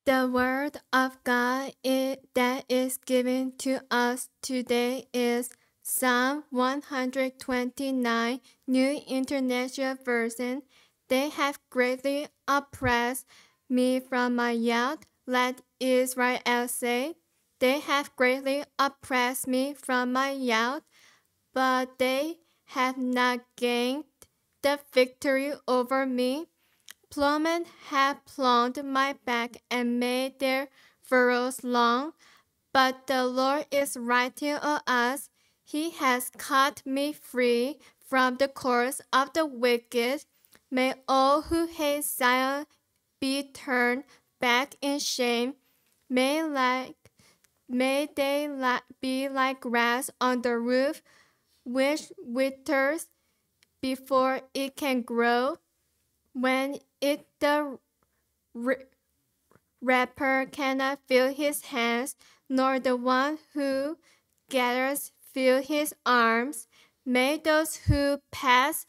The word of God that is given to us today is Psalm 129, New International Version. They have greatly oppressed me from my youth, let Israel say. They have greatly oppressed me from my youth, but they have not gained the victory over me. Plowmen have plowed my back and made their furrows long, but the Lord is writing on us. He has cut me free from the cords of the wicked. May all who hate Zion be turned back in shame. May they be like grass on the roof, which withers before it can grow. When the rapper cannot feel his hands, nor the one who gathers feel his arms. May those who pass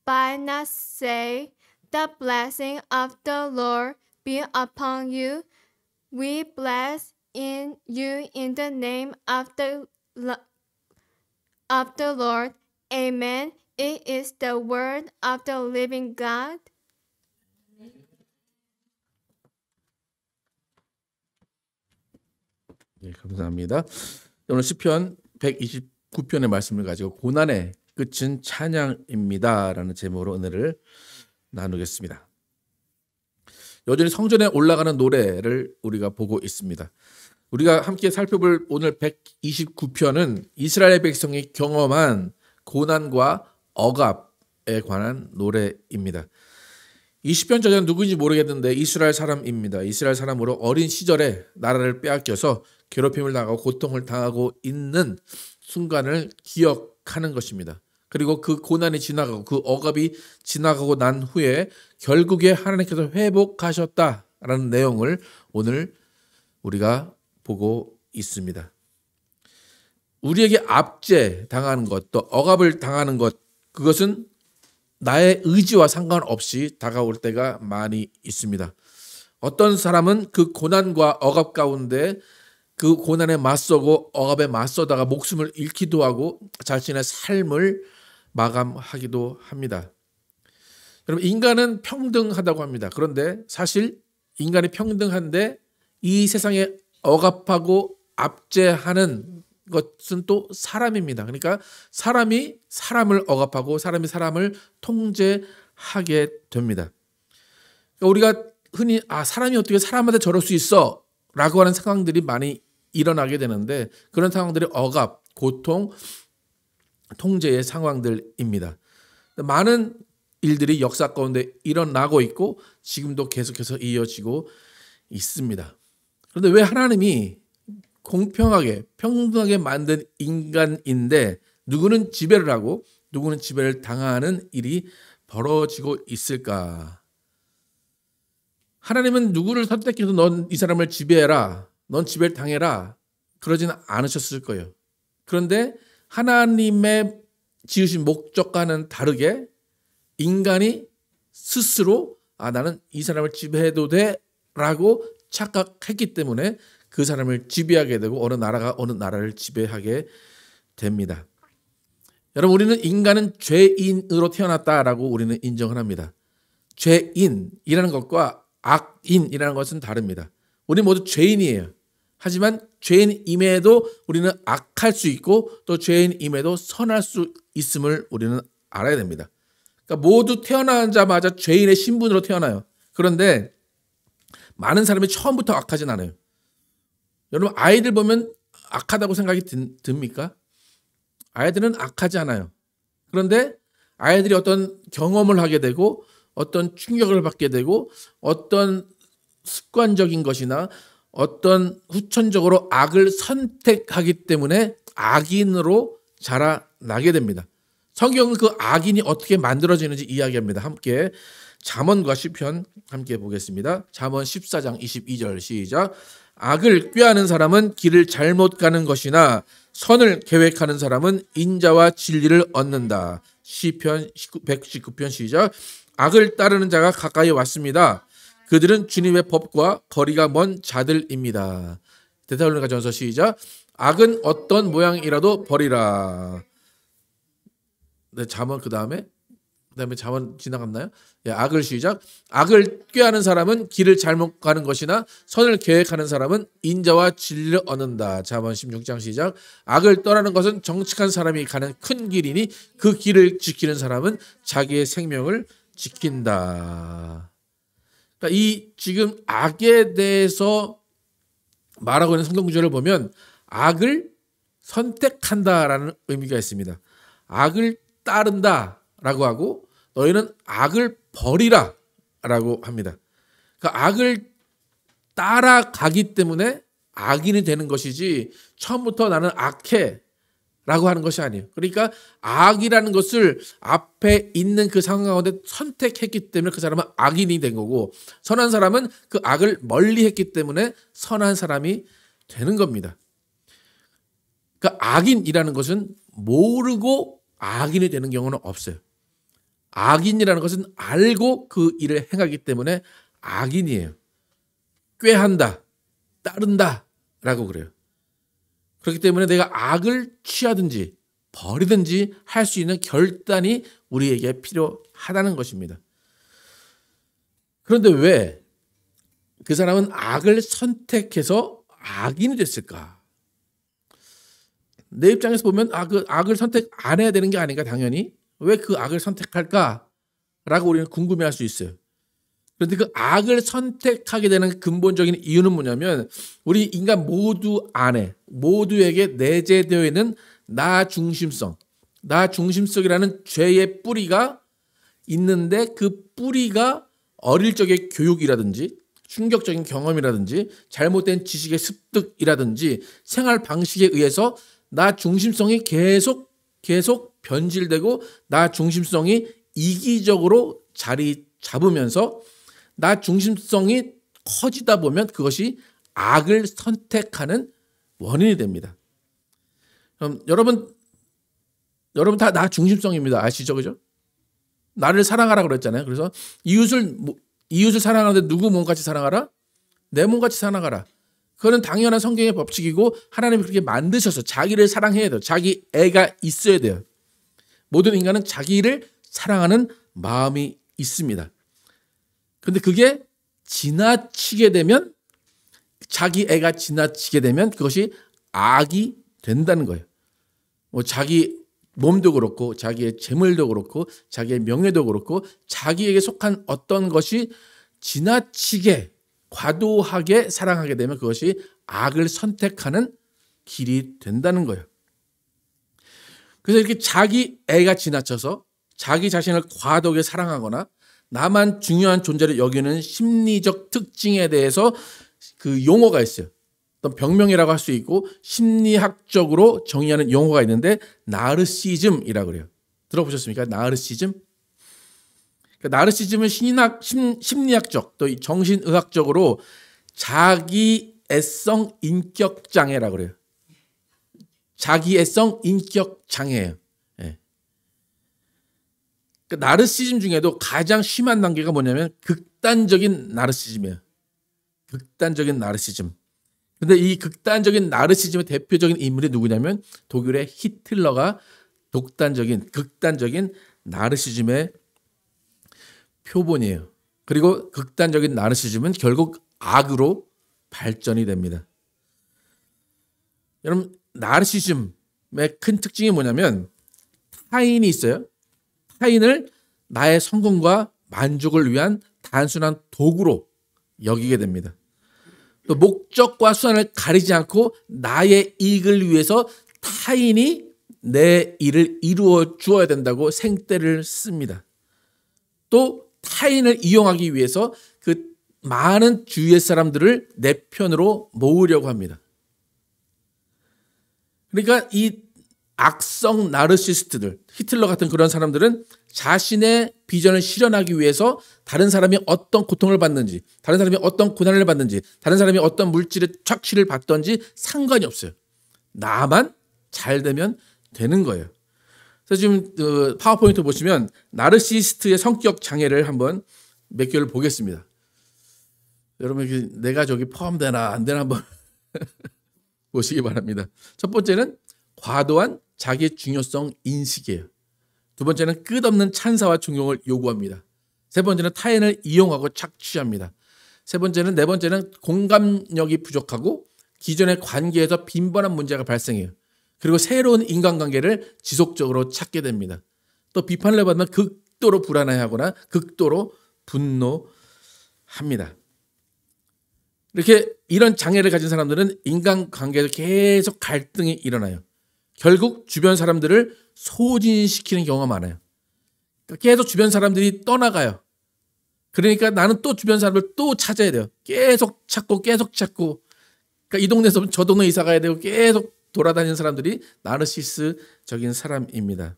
by not say, the blessing of the Lord be upon you. We bless in you in the name of the Lord. Amen. It is the word of the living God. 네, 감사합니다. 오늘 시편 129편의 말씀을 가지고 고난의 끝은 찬양입니다라는 제목으로 은혜를 나누겠습니다. 여전히 성전에 올라가는 노래를 우리가 보고 있습니다. 우리가 함께 살펴볼 오늘 129편은 이스라엘 백성이 경험한 고난과 억압에 관한 노래입니다. 이 시편 저자는 누구인지 모르겠는데 이스라엘 사람입니다. 이스라엘 사람으로 어린 시절에 나라를 빼앗겨서 괴롭힘을 당하고 고통을 당하고 있는 순간을 기억하는 것입니다. 그리고 그 고난이 지나가고 그 억압이 지나가고 난 후에 결국에 하나님께서 회복하셨다라는 내용을 오늘 우리가 보고 있습니다. 우리에게 압제 당하는 것, 또 억압을 당하는 것, 그것은 나의 의지와 상관없이 다가올 때가 많이 있습니다. 어떤 사람은 그 고난과 억압 가운데 그 고난에 맞서고 억압에 맞서다가 목숨을 잃기도 하고 자신의 삶을 마감하기도 합니다. 여러분, 인간은 평등하다고 합니다. 그런데 사실 인간이 평등한데 이 세상에 억압하고 압제하는 것은 또 사람입니다. 그러니까 사람이 사람을 억압하고 사람이 사람을 통제하게 됩니다. 그러니까 우리가 흔히 사람이 어떻게 사람한테 저럴 수 있어? 라고 하는 상황들이 많이 일어나게 되는데 그런 상황들이 억압, 고통, 통제의 상황들입니다. 많은 일들이 역사 가운데 일어나고 있고 지금도 계속해서 이어지고 있습니다. 그런데 왜 하나님이 공평하게 평등하게 만든 인간인데 누구는 지배를 하고 누구는 지배를 당하는 일이 벌어지고 있을까? 하나님은 누구를 선택해서 넌 이 사람을 지배해라, 넌 지배를 당해라 그러지는 않으셨을 거예요. 그런데 하나님의 지으신 목적과는 다르게 인간이 스스로 나는 이 사람을 지배해도 돼 라고 착각했기 때문에 그 사람을 지배하게 되고 어느 나라가 어느 나라를 지배하게 됩니다. 여러분, 우리는 인간은 죄인으로 태어났다라고 우리는 인정을 합니다. 죄인이라는 것과 악인이라는 것은 다릅니다. 우리 모두 죄인이에요. 하지만 죄인임에도 우리는 악할 수 있고 또 죄인임에도 선할 수 있음을 우리는 알아야 됩니다. 그러니까 모두 태어나자마자 죄인의 신분으로 태어나요. 그런데 많은 사람이 처음부터 악하진 않아요. 여러분, 아이들 보면 악하다고 생각이 듭니까? 아이들은 악하지 않아요. 그런데 아이들이 어떤 경험을 하게 되고 어떤 충격을 받게 되고 어떤 습관적인 것이나 어떤 후천적으로 악을 선택하기 때문에 악인으로 자라나게 됩니다. 성경은 그 악인이 어떻게 만들어지는지 이야기합니다. 함께 잠언과 시편 함께 보겠습니다. 잠언 14장 22절 시작. 악을 꾀하는 사람은 길을 잘못 가는 것이나 선을 계획하는 사람은 인자와 진리를 얻는다. 시편 119편 시작. 악을 따르는 자가 가까이 왔습니다. 그들은 주님의 법과 거리가 먼 자들입니다. 데살로니가전서 시작. 악은 어떤 모양이라도 버리라. 네, 잠언 그다음에 잠언 지나갔나요? 예, 악을 시작. 악을 꾀하는 사람은 길을 잘못 가는 것이나 선을 계획하는 사람은 인자와 진리를 얻는다. 잠언 16장 시작. 악을 떠나는 것은 정직한 사람이 가는 큰 길이니 그 길을 지키는 사람은 자기의 생명을 지킨다. 그러니까 이 지금 악에 대해서 말하고 있는 성경 구절을 보면 악을 선택한다라는 의미가 있습니다. 악을 따른다라고 하고 너희는 악을 버리라라고 합니다. 그러니까 악을 따라가기 때문에 악인이 되는 것이지 처음부터 나는 악해라고 하는 것이 아니에요. 그러니까 악이라는 것을 앞에 있는 그 상황 가운데 선택했기 때문에 그 사람은 악인이 된 거고 선한 사람은 그 악을 멀리했기 때문에 선한 사람이 되는 겁니다. 그러니까 악인이라는 것은 모르고 악인이 되는 경우는 없어요. 악인이라는 것은 알고 그 일을 행하기 때문에 악인이에요. 꾀한다, 따른다라고 그래요. 그렇기 때문에 내가 악을 취하든지 버리든지 할 수 있는 결단이 우리에게 필요하다는 것입니다. 그런데 왜 그 사람은 악을 선택해서 악인이 됐을까? 내 입장에서 보면 그 악을 선택 안 해야 되는 게 아닌가 당연히. 왜 그 악을 선택할까라고 우리는 궁금해할 수 있어요. 그런데 그 악을 선택하게 되는 근본적인 이유는 뭐냐면 우리 인간 모두 안에 모두에게 내재되어 있는 나 중심성이라는 죄의 뿌리가 있는데 그 뿌리가 어릴 적의 교육이라든지 충격적인 경험이라든지 잘못된 지식의 습득이라든지 생활 방식에 의해서 나 중심성이 계속 변질되고 나 중심성이 이기적으로 자리 잡으면서 나 중심성이 커지다 보면 그것이 악을 선택하는 원인이 됩니다. 그럼 여러분 다 나 중심성입니다. 아시죠? 그죠? 나를 사랑하라고 그랬잖아요. 그래서 이웃을 사랑하는데 누구 몸같이 사랑하라? 내 몸같이 사랑하라. 그거는 당연한 성경의 법칙이고 하나님이 그렇게 만드셔서 자기를 사랑해야 돼요. 자기 애가 있어야 돼요. 모든 인간은 자기를 사랑하는 마음이 있습니다. 그런데 그게 지나치게 되면 자기 애가 지나치게 되면 그것이 악이 된다는 거예요. 뭐 자기 몸도 그렇고 자기의 재물도 그렇고 자기의 명예도 그렇고 자기에게 속한 어떤 것이 지나치게 과도하게 사랑하게 되면 그것이 악을 선택하는 길이 된다는 거예요. 그래서 이렇게 자기 애가 지나쳐서 자기 자신을 과도하게 사랑하거나 나만 중요한 존재를 여기는 심리적 특징에 대해서 그 용어가 있어요. 어떤 병명이라고 할 수 있고 심리학적으로 정의하는 용어가 있는데 나르시즘이라고 그래요. 들어보셨습니까? 나르시즘? 그러니까 나르시즘은 심리학적 또 정신의학적으로 자기애성 인격 장애라고 그래요. 자기애성 인격 장애예요. 예. 그러니까 나르시즘 중에도 가장 심한 단계가 뭐냐면 극단적인 나르시즘이에요. 극단적인 나르시즘. 근데 이 극단적인 나르시즘의 대표적인 인물이 누구냐면 독일의 히틀러가 극단적인 나르시즘의 표본이에요. 그리고 극단적인 나르시즘은 결국 악으로 발전이 됩니다. 여러분 나르시즘의 큰 특징이 뭐냐면 타인이 있어요. 타인을 나의 성공과 만족을 위한 단순한 도구로 여기게 됩니다. 또 목적과 수단을 가리지 않고 나의 이익을 위해서 타인이 내 일을 이루어 주어야 된다고 생떼를 씁니다. 또 타인을 이용하기 위해서 그 많은 주위의 사람들을 내 편으로 모으려고 합니다. 그러니까 이 악성 나르시스트들, 히틀러 같은 그런 사람들은 자신의 비전을 실현하기 위해서 다른 사람이 어떤 고통을 받는지, 다른 사람이 어떤 고난을 받는지, 다른 사람이 어떤 물질의 착취를 받든지 상관이 없어요. 나만 잘 되면 되는 거예요. 그래서 지금 파워포인트 보시면 나르시스트의 성격 장애를 한번 몇 개를 보겠습니다. 여러분 내가 저기 포함되나 안 되나 한번 보시기 바랍니다. 첫 번째는 과도한 자기 중요성 인식이에요. 두 번째는 끝없는 찬사와 존경을 요구합니다. 세 번째는 타인을 이용하고 착취합니다. 네 번째는 공감력이 부족하고 기존의 관계에서 빈번한 문제가 발생해요. 그리고 새로운 인간관계를 지속적으로 찾게 됩니다. 또 비판을 받으면 극도로 불안해하거나 극도로 분노합니다. 이렇게 이런 장애를 가진 사람들은 인간관계에서 계속 갈등이 일어나요. 결국 주변 사람들을 소진시키는 경우가 많아요. 계속 주변 사람들이 떠나가요. 그러니까 나는 또 주변 사람들 또 찾아야 돼요. 계속 찾고 그러니까 이 동네에서 저 동네 이사 가야 되고 계속 돌아다니는 사람들이 나르시스적인 사람입니다.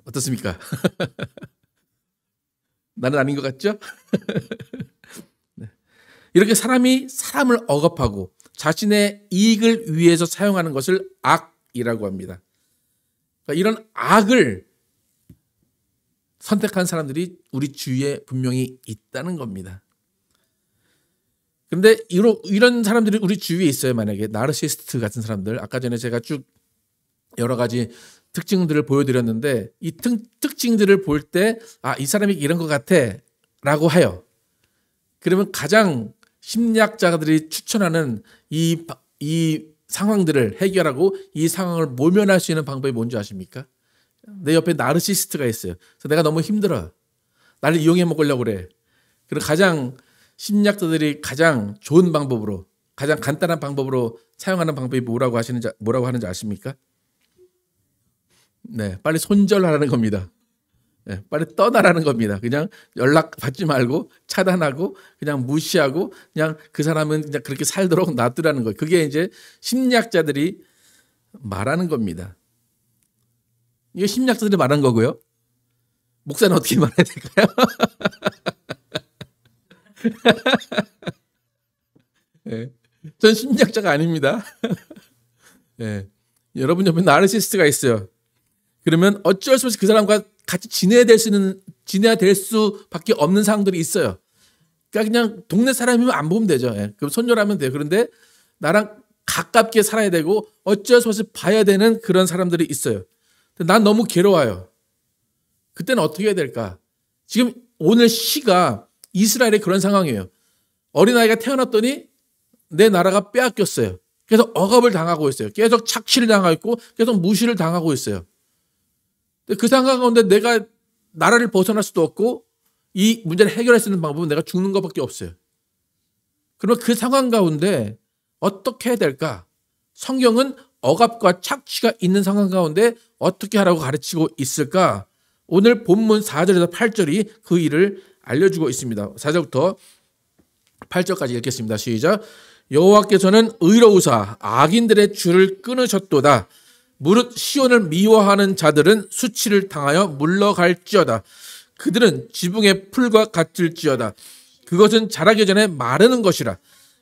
어떻습니까? 나는 아닌 것 같죠? 네. 이렇게 사람이 사람을 억압하고 자신의 이익을 위해서 사용하는 것을 악이라고 합니다. 그러니까 이런 악을 선택한 사람들이 우리 주위에 분명히 있다는 겁니다. 그런데 이런 사람들이 우리 주위에 있어요. 만약에 나르시스트 같은 사람들, 아까 전에 제가 쭉 여러 가지 특징들을 보여드렸는데 이 특징들을 볼 때 이 사람이 이런 것 같아 라고 해요. 그러면 가장 심리학자들이 추천하는 이 상황들을 해결하고 이 상황을 모면할 수 있는 방법이 뭔지 아십니까? 내 옆에 나르시스트가 있어요. 그래서 내가 너무 힘들어. 나를 이용해 먹으려고 그래. 그리고 가장 심리학자들이 가장 좋은 방법으로, 가장 간단한 방법으로 사용하는 방법이 뭐라고 하는지 아십니까? 네, 빨리 손절하라는 겁니다. 네, 빨리 떠나라는 겁니다. 그냥 연락 받지 말고 차단하고 그냥 무시하고 그냥 그 사람은 그냥 그렇게 살도록 놔두라는 거예요. 그게 이제 심리학자들이 말하는 겁니다. 이게 심리학자들이 말한 거고요. 목사는 어떻게 말해야 될까요? 네, 전 심리학자가 아닙니다. 네, 여러분 옆에 나르시스트가 있어요. 그러면 어쩔 수 없이 그 사람과 같이 지내야 될 수밖에 없는 상황들이 있어요. 그러니까 그냥 동네 사람이면 안 보면 되죠. 예. 그럼 손절하면 돼요. 그런데 나랑 가깝게 살아야 되고 어쩔 수 없이 봐야 되는 그런 사람들이 있어요. 난 너무 괴로워요. 그때는 어떻게 해야 될까? 지금 오늘 시가 이스라엘의 그런 상황이에요. 어린아이가 태어났더니 내 나라가 빼앗겼어요. 그래서 억압을 당하고 있어요. 계속 착취를 당하고 있고 계속 무시를 당하고 있어요. 그 상황 가운데 내가 나라를 벗어날 수도 없고 이 문제를 해결할 수 있는 방법은 내가 죽는 것밖에 없어요. 그러면 그 상황 가운데 어떻게 해야 될까? 성경은 억압과 착취가 있는 상황 가운데 어떻게 하라고 가르치고 있을까? 오늘 본문 4절에서 8절이 그 일을 알려주고 있습니다. 4절부터 8절까지 읽겠습니다. 시작. 여호와께서는 의로우사 악인들의 줄을 끊으셨도다. 무릇 시온을 미워하는 자들은 수치를 당하여 물러갈지어다. 그들은 지붕의 풀과 같을지어다. 그것은 자라기 전에 마르는 것이라.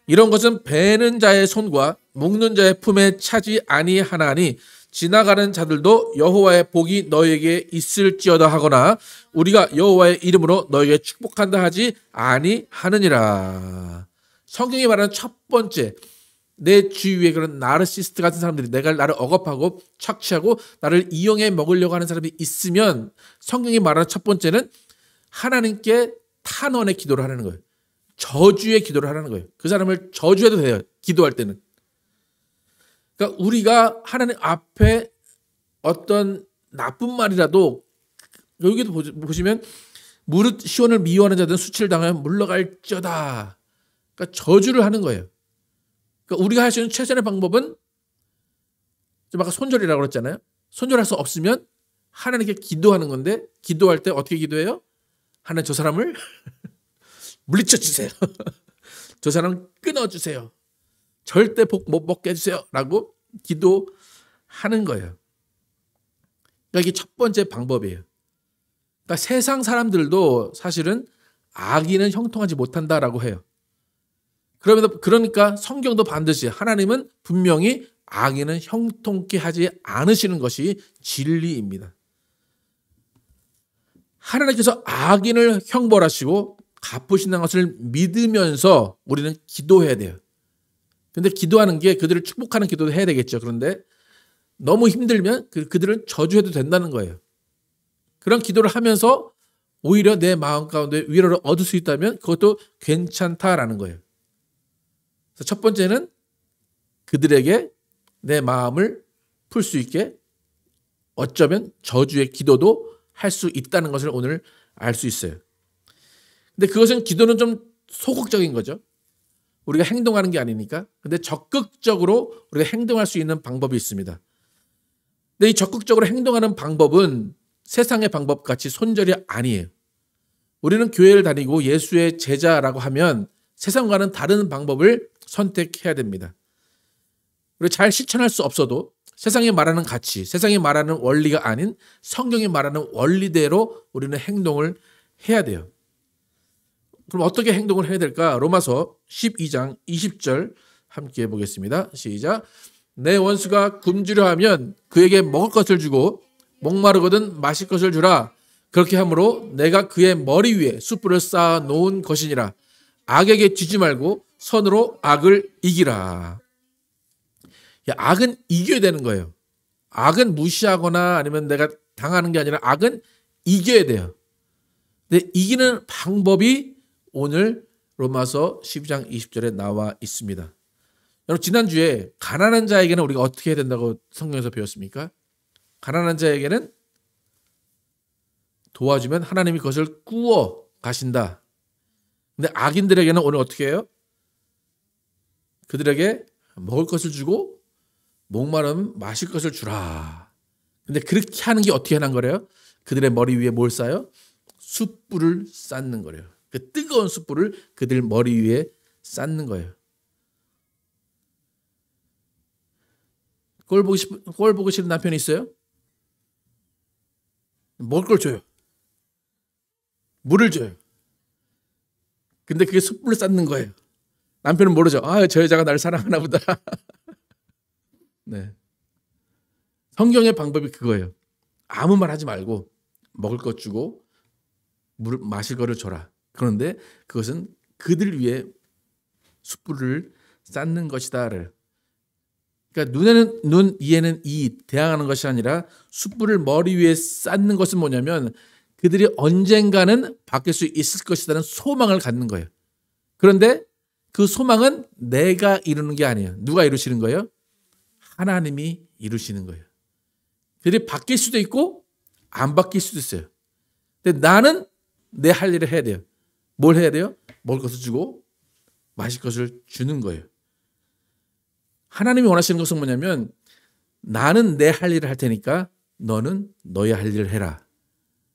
이런 것은 베는 자의 손과 묶는 자의 품에 차지 아니하나니 지나가는 자들도 여호와의 복이 너에게 있을지어다 하거나 우리가 여호와의 이름으로 너에게 축복한다 하지 아니하느니라. 성경이 말하는 첫 번째, 내 주위에 그런 나르시스트 같은 사람들이 나를 억압하고 착취하고 나를 이용해 먹으려고 하는 사람이 있으면 성경이 말하는 첫 번째는 하나님께 탄원의 기도를 하라는 거예요. 저주의 기도를 하라는 거예요. 그 사람을 저주해도 돼요. 기도할 때는. 그러니까 우리가 하나님 앞에 어떤 나쁜 말이라도 여기도 보시면 무릇 시온을 미워하는 자들은 수치를 당하면 물러갈지어다. 그러니까 저주를 하는 거예요. 그러니까 우리가 할 수 있는 최선의 방법은 좀 아까 손절이라고 그랬잖아요. 손절할 수 없으면 하나님께 기도하는 건데 기도할 때 어떻게 기도해요? 하나님 저 사람을 물리쳐 주세요. 저 사람 끊어주세요. 절대 복 못 먹게 해주세요. 라고 기도하는 거예요. 그러니까 이게 첫 번째 방법이에요. 그러니까 세상 사람들도 사실은 악인은 형통하지 못한다라고 해요. 그러니까 성경도 반드시 하나님은 분명히 악인은 형통케 하지 않으시는 것이 진리입니다. 하나님께서 악인을 형벌하시고 갚으신다는 것을 믿으면서 우리는 기도해야 돼요. 근데 기도하는 게 그들을 축복하는 기도도 해야 되겠죠. 그런데 너무 힘들면 그들은 저주해도 된다는 거예요. 그런 기도를 하면서 오히려 내 마음 가운데 위로를 얻을 수 있다면 그것도 괜찮다라는 거예요. 그래서 첫 번째는 그들에게 내 마음을 풀 수 있게 어쩌면 저주의 기도도 할 수 있다는 것을 오늘 알 수 있어요. 근데 그것은 기도는 좀 소극적인 거죠. 우리가 행동하는 게 아니니까. 근데 적극적으로 우리가 행동할 수 있는 방법이 있습니다. 근데 이 적극적으로 행동하는 방법은 세상의 방법 같이 손절이 아니에요. 우리는 교회를 다니고 예수의 제자라고 하면 세상과는 다른 방법을 선택해야 됩니다. 그리고 잘 실천할 수 없어도 세상이 말하는 가치, 세상이 말하는 원리가 아닌 성경이 말하는 원리대로 우리는 행동을 해야 돼요. 그럼 어떻게 행동을 해야 될까? 로마서 12장 20절 함께 보겠습니다. 시작. 내 원수가 굶주려 하면 그에게 먹을 것을 주고 목마르거든 마실 것을 주라. 그렇게 함으로 내가 그의 머리 위에 숯불을 쌓아 놓은 것이니라. 악에게 지지 말고 선으로 악을 이기라. 악은 이겨야 되는 거예요. 악은 무시하거나 아니면 내가 당하는 게 아니라 악은 이겨야 돼요. 근데 이기는 방법이 오늘 로마서 12장 20절에 나와 있습니다. 여러분 지난주에 가난한 자에게는 우리가 어떻게 해야 된다고 성경에서 배웠습니까? 가난한 자에게는 도와주면 하나님이 그것을 꾸어 가신다. 근데 악인들에게는 오늘 어떻게 해요? 그들에게 먹을 것을 주고 목마르면 마실 것을 주라. 근데 그렇게 하는 게 어떻게 하는 거래요? 그들의 머리 위에 뭘 쌓아요? 숯불을 쌓는 거래요. 그 뜨거운 숯불을 그들 머리 위에 쌓는 거예요. 꼴 보고 싫은 남편이 있어요? 먹을 걸 줘요. 물을 줘요. 근데 그게 숯불을 쌓는 거예요. 남편은 모르죠. 아, 저 여자가 나를 사랑하나 보다. 네. 성경의 방법이 그거예요. 아무 말 하지 말고 먹을 것 주고 물 마실 거를 줘라. 그런데 그것은 그들 위해 숯불을 쌓는 것이다를. 그러니까 눈에는 눈, 이에는 이 대항하는 것이 아니라 숯불을 머리 위에 쌓는 것은 뭐냐면 그들이 언젠가는 바뀔 수 있을 것이라는 소망을 갖는 거예요. 그런데 그 소망은 내가 이루는 게 아니에요. 누가 이루시는 거예요? 하나님이 이루시는 거예요. 그들이 바뀔 수도 있고 안 바뀔 수도 있어요. 근데 나는 내 할 일을 해야 돼요. 뭘 해야 돼요? 먹을 것을 주고 마실 것을 주는 거예요. 하나님이 원하시는 것은 뭐냐면 나는 내 할 일을 할 테니까 너는 너의 할 일을 해라.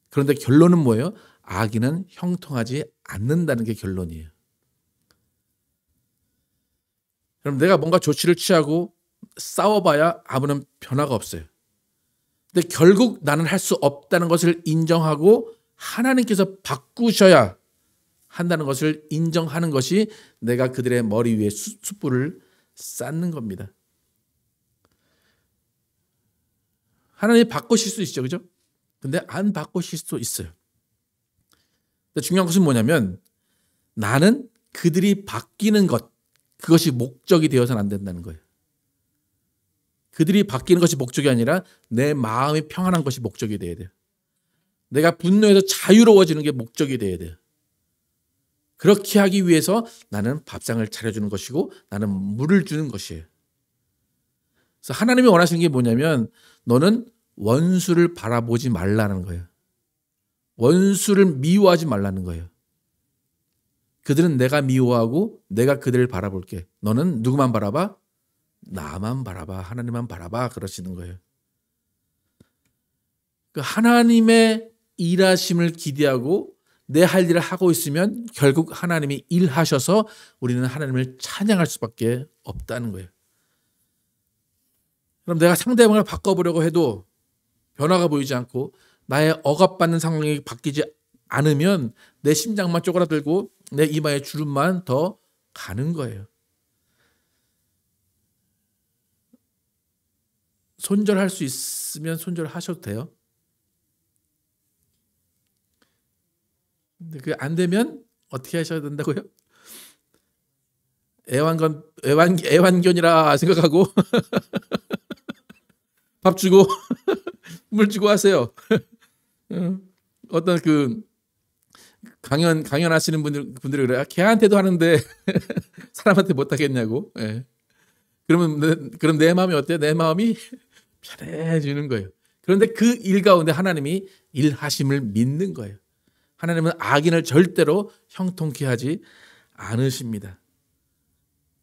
그런데 결론은 뭐예요? 악인은 형통하지 않는다는 게 결론이에요. 그럼 내가 뭔가 조치를 취하고 싸워봐야 아무런 변화가 없어요. 근데 결국 나는 할 수 없다는 것을 인정하고 하나님께서 바꾸셔야 한다는 것을 인정하는 것이 내가 그들의 머리 위에 숯불을 쌓는 겁니다. 하나님이 바꾸실 수 있죠. 그죠? 근데 안 바꾸실 수도 있어요. 근데 중요한 것은 뭐냐면 나는 그들이 바뀌는 것, 그것이 목적이 되어서는 안 된다는 거예요. 그들이 바뀌는 것이 목적이 아니라 내 마음이 평안한 것이 목적이 돼야 돼요. 내가 분노해서 자유로워지는 게 목적이 돼야 돼요. 그렇게 하기 위해서 나는 밥상을 차려주는 것이고 나는 물을 주는 것이에요. 그래서 하나님이 원하시는 게 뭐냐면 너는 원수를 바라보지 말라는 거예요. 원수를 미워하지 말라는 거예요. 그들은 내가 미워하고 내가 그들을 바라볼게. 너는 누구만 바라봐? 나만 바라봐. 하나님만 바라봐. 그러시는 거예요. 그 하나님의 일하심을 기대하고 내 할 일을 하고 있으면 결국 하나님이 일하셔서 우리는 하나님을 찬양할 수밖에 없다는 거예요. 그럼 내가 상대방을 바꿔보려고 해도 변화가 보이지 않고 나의 억압받는 상황이 바뀌지 않으면 내 심장만 쪼그라들고 내 이마에 주름만 더 가는 거예요. 손절할 수 있으면 손절하셔도 돼요. 근데 그 안 되면 어떻게 하셔야 된다고요? 애완견이라 생각하고 밥 주고 물 주고 하세요. 어떤 그 강연하시는 분들이 그래요. 걔한테도 하는데 사람한테 못 하겠냐고. 예. 그럼 내 마음이 어때요? 내 마음이 편해지는 거예요. 그런데 그 일 가운데 하나님이 일하심을 믿는 거예요. 하나님은 악인을 절대로 형통케 하지 않으십니다.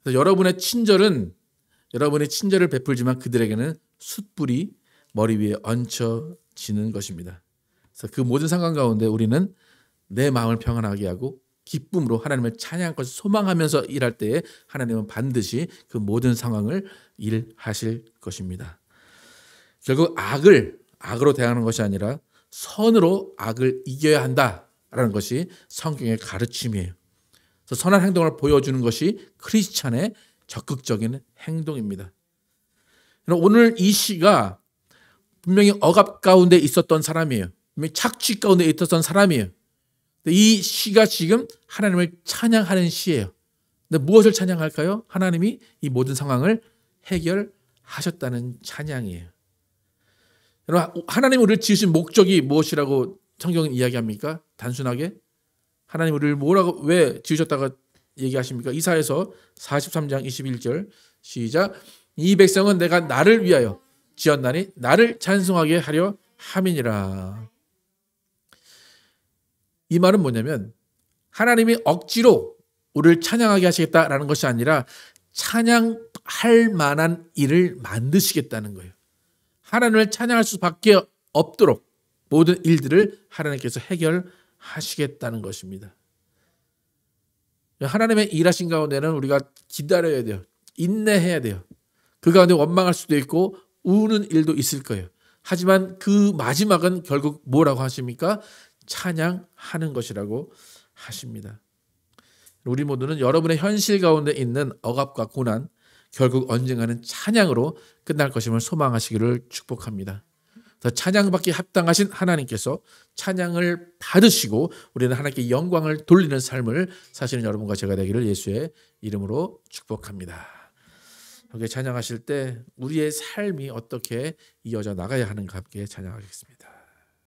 그래서 여러분의 친절을 베풀지만 그들에게는 숯불이 머리 위에 얹혀지는 것입니다. 그래서 그 모든 상황 가운데 우리는 내 마음을 평안하게 하고 기쁨으로 하나님을 찬양할 것을 소망하면서 일할 때에 하나님은 반드시 그 모든 상황을 일하실 것입니다. 결국 악으로 대하는 것이 아니라 선으로 악을 이겨야 한다라는 것이 성경의 가르침이에요. 그래서 선한 행동을 보여주는 것이 크리스찬의 적극적인 행동입니다. 오늘 이 시가 분명히 억압 가운데 있었던 사람이에요. 분명히 착취 가운데 있었던 사람이에요. 이 시가 지금 하나님을 찬양하는 시예요. 근데 무엇을 찬양할까요? 하나님이 이 모든 상황을 해결하셨다는 찬양이에요. 여러분, 하나님 우리를 지으신 목적이 무엇이라고 성경은 이야기합니까? 단순하게 하나님 우리를 왜 지으셨다가 얘기하십니까? 이사야서 43장 21절 시작. 이 백성은 내가 나를 위하여 지었나니 나를 찬송하게 하려 함이니라. 이 말은 뭐냐면 하나님이 억지로 우리를 찬양하게 하시겠다라는 것이 아니라 찬양할 만한 일을 만드시겠다는 거예요. 하나님을 찬양할 수밖에 없도록 모든 일들을 하나님께서 해결하시겠다는 것입니다. 하나님의 일하신 가운데는 우리가 기다려야 돼요. 인내해야 돼요. 그 가운데 원망할 수도 있고 우는 일도 있을 거예요. 하지만 그 마지막은 결국 뭐라고 하십니까? 찬양하는 것이라고 하십니다. 우리 모두는 여러분의 현실 가운데 있는 억압과 고난, 결국 언젠가는 찬양으로 끝날 것임을 소망하시기를 축복합니다. 찬양받기 합당하신 하나님께서 찬양을 받으시고 우리는 하나님께 영광을 돌리는 삶을 사시는 여러분과 제가 되기를 예수의 이름으로 축복합니다. 함께 찬양하실 때 우리의 삶이 어떻게 이어져 나가야 하는가 함께 찬양하겠습니다.